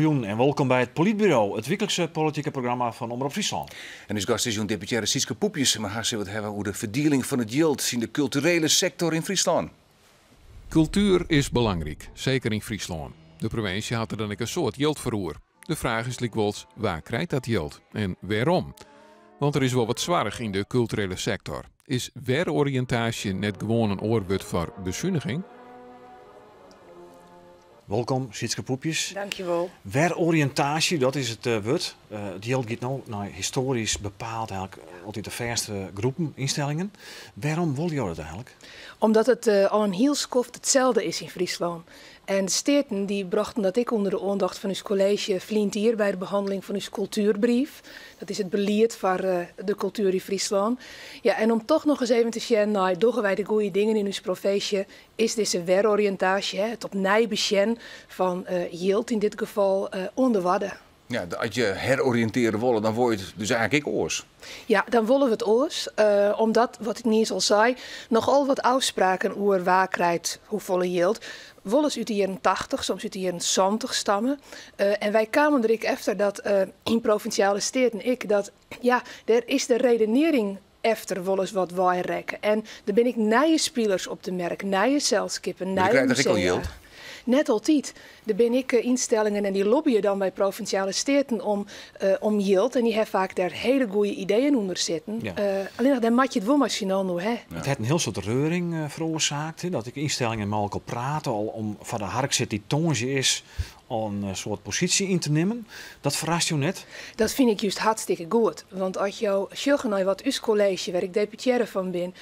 Goeien en welkom bij het Politbureau, het wekelijkse politieke programma van Omroep Friesland. En dus gast is een deputaire Sietske Poepjes, maar haar zullen we het hebben over de verdeling van het geld in de culturele sector in Friesland. Cultuur is belangrijk, zeker in Friesland. De provincie had er dan een soort geldverroer. De vraag is likwijls, waar krijgt dat geld en waarom? Want er is wel wat zwaar in de culturele sector. Is weroriëntatie net gewoon een oorwoord voor bezuiniging? Welkom, Sietske Poepjes. Dankjewel. Weroriëntatie, dat is het woord. Het geld gaat nou historisch bepaald eigenlijk altijd de verste groepen, instellingen. Waarom wil je dat eigenlijk? Omdat het al een heel skoft hetzelfde is in Friesland. En de steden die brachten dat ik onder de aandacht van uw college vliegt hier bij de behandeling van uw cultuurbrief. Dat is het beleid voor de cultuur in Friesland. Ja, en om toch nog eens even te zien, nou, doen wij de goede dingen in uw professie, is deze weroriëntatie, het opnieuw besjen van geld in dit geval onder wadden. Ja, als je heroriënteren willen, dan word je het dus eigenlijk ik oors. Ja, dan willen we het oors. Omdat, wat ik niet al zei, nogal wat afspraken over waar krijgt hoeveel geld. Wel eens uit de jaren 80, soms uit de jaren 70 stammen. En wij kwamen er efter dat in provinciale steden, er is de redenering efter wel eens wat wij rekken. En er ben ik nieuwe spelers op de merk, nieuwe zelfskippen, nieuwe musea. Net altijd. Er ben ik instellingen en die lobbyen dan bij provinciale steden om geld. En die hebben vaak daar hele goede ideeën onder zitten. Ja. Alleen nog, dan moet je het wel machinaal nog hè. Het heeft een heel soort reuring veroorzaakt. Hè, dat ik instellingen met elkaar praten al om van de hark zit die tongje is om een soort positie in te nemen. Dat verrast je net? Dat vind ik juist hartstikke goed. Want als jou sjoggen wat uw college, waar ik deputaire van ben,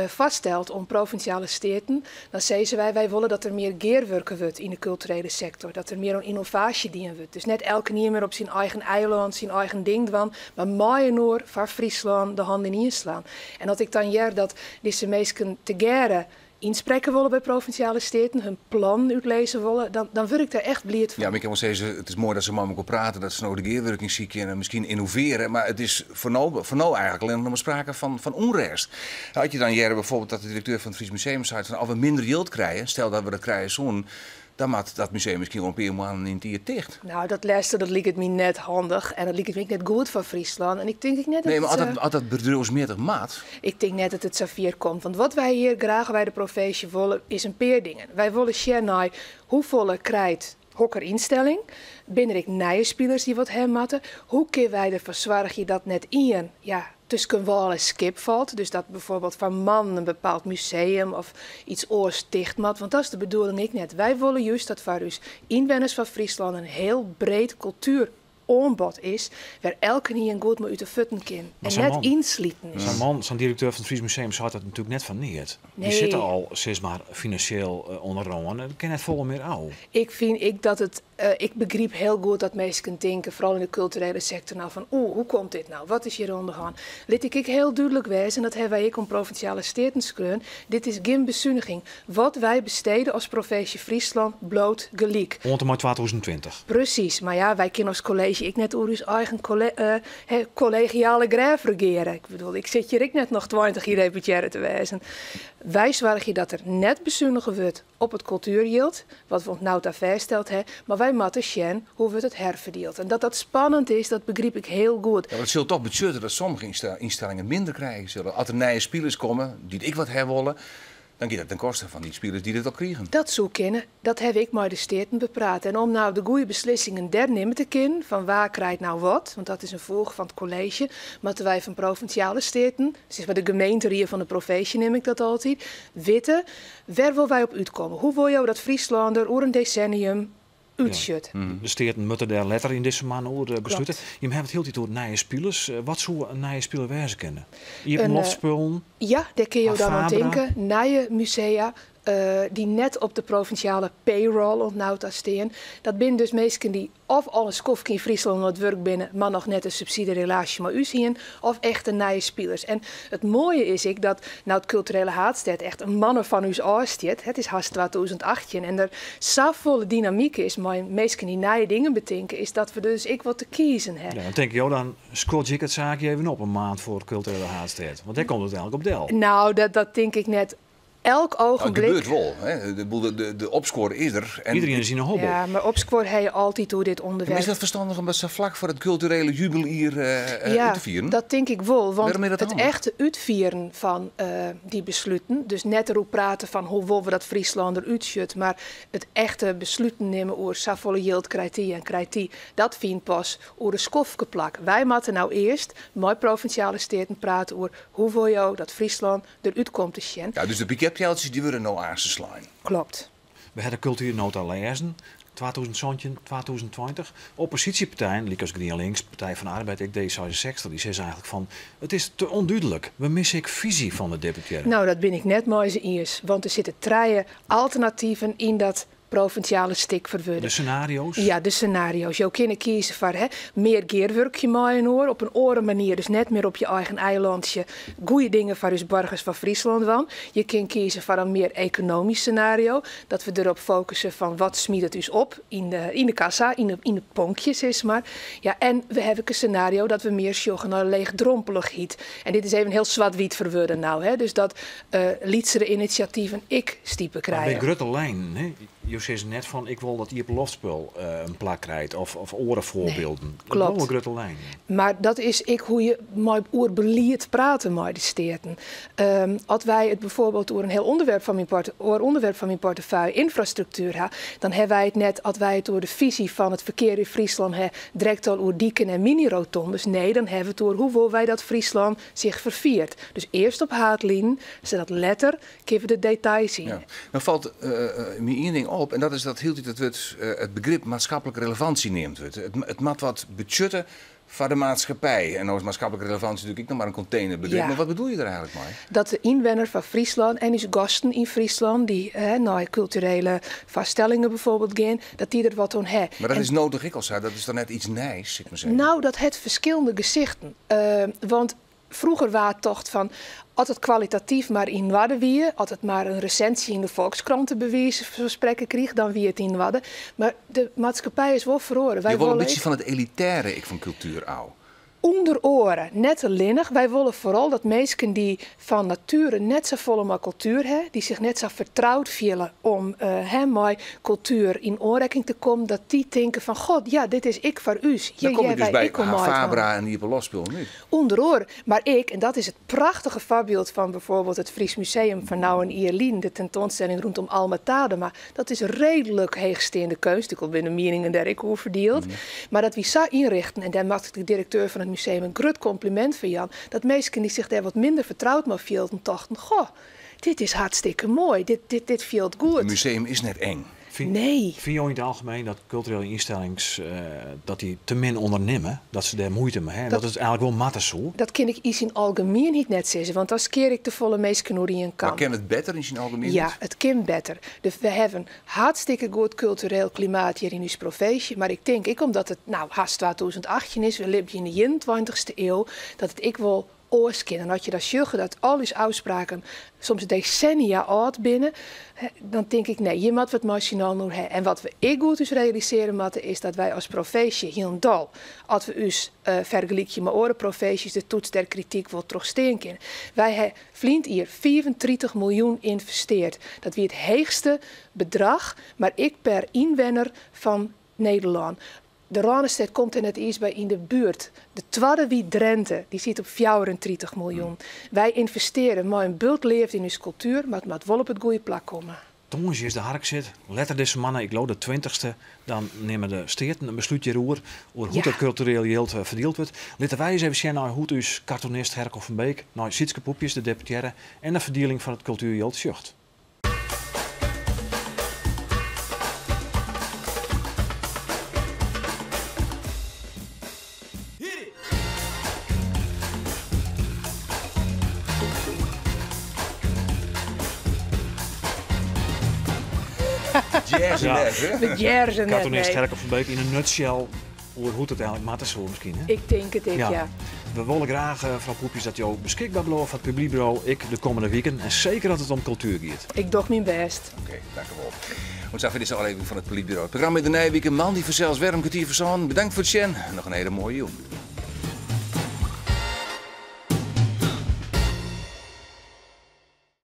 vaststelt om provinciale steden, dan zeggen wij willen dat er meer geerwerken wordt in de culturele sector. Dat er meer een innovatie dienen wordt. Dus net elke niet meer op zijn eigen eiland, zijn eigen ding doen, maar maaien van Friesland de handen inslaan. En dat ik dan dat deze mensen te geren inspreken willen bij provinciale steden, hun plan uitlezen willen, dan word ik daar echt blij van. Ja, maar ik kan wel zeggen, het is mooi dat ze met elkaar praten, dat ze nou de geerwerking zien en misschien innoveren, maar het is voor nou eigenlijk alleen nog maar sprake van onrust. Had je dan jaren bijvoorbeeld dat de directeur van het Fries Museum zei van als we minder geld krijgen, stel dat we dat krijgen zo'n, dan maakt dat museum misschien wel een paar maanden in het dicht. Nou, dat laatste, dat liep het me net handig en dat liep het me net goed van Friesland. En ik denk net nee, maar als dat bedrijfsmeerdig maat. Ik denk net dat het zo vier komt. Want wat wij hier graag bij de provincie willen, is een paar dingen. Wij willen zien hoeveel krijgt hokker instelling. Binnen ik nieuwe spelers die wat hem matten. Hoe kunnen wij ervoor zorgen dat net in tussen wal en skip valt. Dus dat bijvoorbeeld van man een bepaald museum of iets oors dicht mat. Want dat is de bedoeling ik net. Wij willen juist dat voor dus inwoners van Friesland een heel breed cultuuroonbod is, waar elke niet een goed maar uit de futten kan. En net inslieten is. Zijn directeur van het Fries Museum zou dat natuurlijk net van neer. Nee. Die zitten al sinds maar financieel onderronden. Dat kan net vol meer ouw. Ik begreep heel goed dat mensen denken, vooral in de culturele sector, nou van hoe komt dit nou? Wat is hier ondergaan? Liet ik heel duidelijk wijzen, en dat hebben wij ook om provinciale steden skreun. Dit is geen bezuiniging. Wat wij besteden als provincie Friesland bloot gelijk. Rond maar 2020. Precies, maar ja, wij kunnen als college ik net over uw eigen collegiale graaf regeren. Ik bedoel, ik zit hier ik net nog 20 jaar deputaire te wijzen. Wij zorgen dat er net bezuinigen wordt op het cultuurgeld, wat we ons nou daar vaststelt, maar wij moeten zien hoe we het herverdeeld. En dat spannend is, dat begreep ik heel goed. Ja, maar het zult toch betekenen dat sommige instellingen minder krijgen zullen. Als er nieuwe spelers komen die ik wat hebben willen, dan gaat het ten koste van die spelers die dit al krijgen. Dat zou kennen, dat heb ik met de steden bepraat. En om nou de goede beslissingen der nemen te kennen, van waar krijgt nou wat, want dat is een volg van het college, maar wij van provinciale steden, dus bij de gemeente van de provincie neem ik dat altijd, weten, waar wil wij op uitkomen? Hoe wil je dat Friesland er over een decennium uitschut? Ja. De steden moeten daar letter in deze man over besluiten. Je hebt het heel tijd over nieuwe spelers. Wat zou een nieuwe speler wijzen kennen? Je hebt loftspullen. Ja, daar kun je dan aan Fabra. denken. Nieuwe musea die net op de provinciale payroll ontnauwd staan. Dat zijn dus mensen die of alles kofkie in Friesland het werk binnen, maar nog net een subsidierelatie met u zien, of echt een nieuwe spelers. En het mooie is dat nou het culturele haatstad echt een mannen van uw aanstad. Het is haast 2018 en er zo volle dynamiek is, maar mensen die nieuwe dingen bedenken, is dat we dus wat te kiezen hebben. Ja, dan denk je, dan scrotch ik het zaakje even op een maand voor het culturele haatstad. Want daar komt het eigenlijk op del. Nou, dat denk ik net. elk Nou, het ogenblik... gebeurt wel. Hè? De opscore is er. En Iedereen is in een hobbel. Ja, maar opscore heb je altijd hoe dit Maar onderwerp... is dat verstandig om dat zo vlak voor het culturele jubeljaar uit te vieren? Dat denk ik wel. Want Waarom is dat het handig? echte uitvieren van die besluiten, dus net erop praten van hoe willen we dat Friesland eruit zit, maar het echte besluiten nemen over Savolle Yield krijgt die en krijgt die, dat vindt pas over de skofkeplak. Wij moeten nou eerst met provinciale steden praten over hoe wil je dat Friesland eruit komt te zien. Ja, dus de piketpijltjes die worden nou aangeslaan. Klopt. We hebben cultuurnota lezen, 2017, 2020. Oppositiepartijen, Liekers GroenLinks, Partij van de Arbeid, ik D66, die zeggen eigenlijk van, het is te onduidelijk. We missen ik visie van de deputaire. Nou, dat ben ik net mooi ze eens, want er zitten 3 alternatieven in dat provinciale stik verworden. De scenario's. Ja, de scenario's. Je kan kiezen voor meer geerwerkje maken hoor, op een oren manier, dus net meer op je eigen eilandje. Goeie dingen voor je burgers van Friesland van. Je kan kiezen voor een meer economisch scenario, dat we erop focussen van wat smiedt het dus op in de kassa, in de ponkjes is maar. Ja, en we hebben een scenario dat we meer sjoggen naar leegdrompelig hiet. En dit is even heel zwart-wit verworden nou, hè? Dus dat lietsere initiatieven ik stiepen Maar bij krijgen. Grutte Lijn, hè? Je zegt net van, ik wil dat Iep Loftspul een plak krijgt, of orenvoorbeelden. klopt. Dat is wel een Grutte Lijn. Maar dat is ik hoe je mooi oer beliert praten met de steden. Als wij het bijvoorbeeld over een heel onderwerp van mijn portefeuille, infrastructuur, dan hebben wij het net, als wij het door de visie van het verkeer in Friesland direct al over dieken en mini-rotondes. Nee, dan hebben we het over hoe wil wij dat Friesland zich verviert. Dus eerst op haatlijn, zodat letter kunnen we de details zien. Ja. Dan valt me één ding op, en dat is dat heel dat het begrip maatschappelijke relevantie neemt. Het mat wat budgetten voor de maatschappij. En nou is maatschappelijke relevantie natuurlijk nog maar een containerbegrip. Ja. Maar wat bedoel je er eigenlijk mee? Dat de inwoner van Friesland en dus gasten in Friesland, die naar culturele vaststellingen bijvoorbeeld gaan, dat die er wat aan hebben. Maar dat is nodig, ik al zei, dat is dan net iets nijs, ik maar zeggen. Nou, dat het verschillende gezichten. Want vroeger was het toch van, als het kwalitatief maar in Wadden wie, als het maar een recensie in de Volkskranten bewijzen van spreken kreeg, dan wie het in Wadden. Maar de maatschappij is wel verloren. Wij Je wil een willen beetje van het elitaire van cultuur ouw. onder oren, net linnig. Wij willen vooral dat mensen die van nature net zo volle maar cultuur hebben, die zich net zo vertrouwd voelen om met cultuur in aanraking te komen, dat die denken van, god, ja, dit is ik voor u. Dan kom je dus bij Fabra en Iep Lospul nu. Onder oren. Maar ik, en dat is het prachtige voorbeeld van bijvoorbeeld het Fries Museum van Nou en Ierlien, de tentoonstelling rondom Alma Tadema, dat is redelijk heegstaande kunst. Ik wil binnen meningen daar ik over verdeeld. Maar dat we zo inrichten, en daar maakte de directeur van het museum een groot compliment van Jan, dat mensen die zich daar wat minder vertrouwd mee voelden, dachten, goh, dit is hartstikke mooi, dit voelt goed. Het museum is net eng. Nee. Vind je in het algemeen dat culturele instellingen dat die te min ondernemen, dat ze daar moeite mee hebben? Dat is eigenlijk wel matten zo. Dat kan ik iets in algemeen niet net zeggen, want dan keer ik de volle mensen hoe die in kan. Maar ken het beter in zijn algemeen? Ja, het kan beter. Dus we hebben een hartstikke goed cultureel klimaat hier in ons provincie. Maar ik denk, omdat het nou haast 2018 is, we leven in de 21ste eeuw, dat het ik wel oorskinn. En als je dat zegt, dat al die uitspraken soms decennia oud binnen, dan denk ik, nee, je moet wat machinaal doen hebben. En wat we ik goed dus realiseren moeten, is dat wij als provincie heel dal, als we ons vergelijken met andere provincies, de toets der kritiek wel terugsteen kunnen. Wij hebben vriend hier 34 miljoen investeerd. Dat weer het heegste bedrag, maar ik per inwoner van Nederland. De Ranestad komt er net eens bij in de buurt. De tweede wie Drenthe, die zit op 34 miljoen. Wij investeren, maar een bult leeft in onze cultuur, maar het moet wel op het goede plak komen. Tongens is de hark zit, letter deze mannen, ik geloof de 20ste, dan nemen de steden een besluitje roer over hoe dat cultureel geld verdeeld wordt. Laten wij eens even zien naar hoe dus cartoonist Herco van Beek, naar Sietske Poepjes, de deputaire, en de verdeling van het cultuurgeld zucht. Jazz en net, hè? De jazz en net, Cartoonist nee. Herco van Beek in een nutshell over hoe het eigenlijk matten zo misschien. Hè? Ik denk het, ja. We willen graag, mevrouw Poepjes, dat jou beschikbaar blijft van het publiekbureau, ik de komende weken. En zeker dat het om cultuur gaat. Ik doe mijn best. Oké, dank u wel. Want zo dit is al even van het Politbureau. Het programma in de Nijweek, een man die vanzelfs werm kwartier verzon. Bedankt voor het zien. Nog een hele mooie jongen.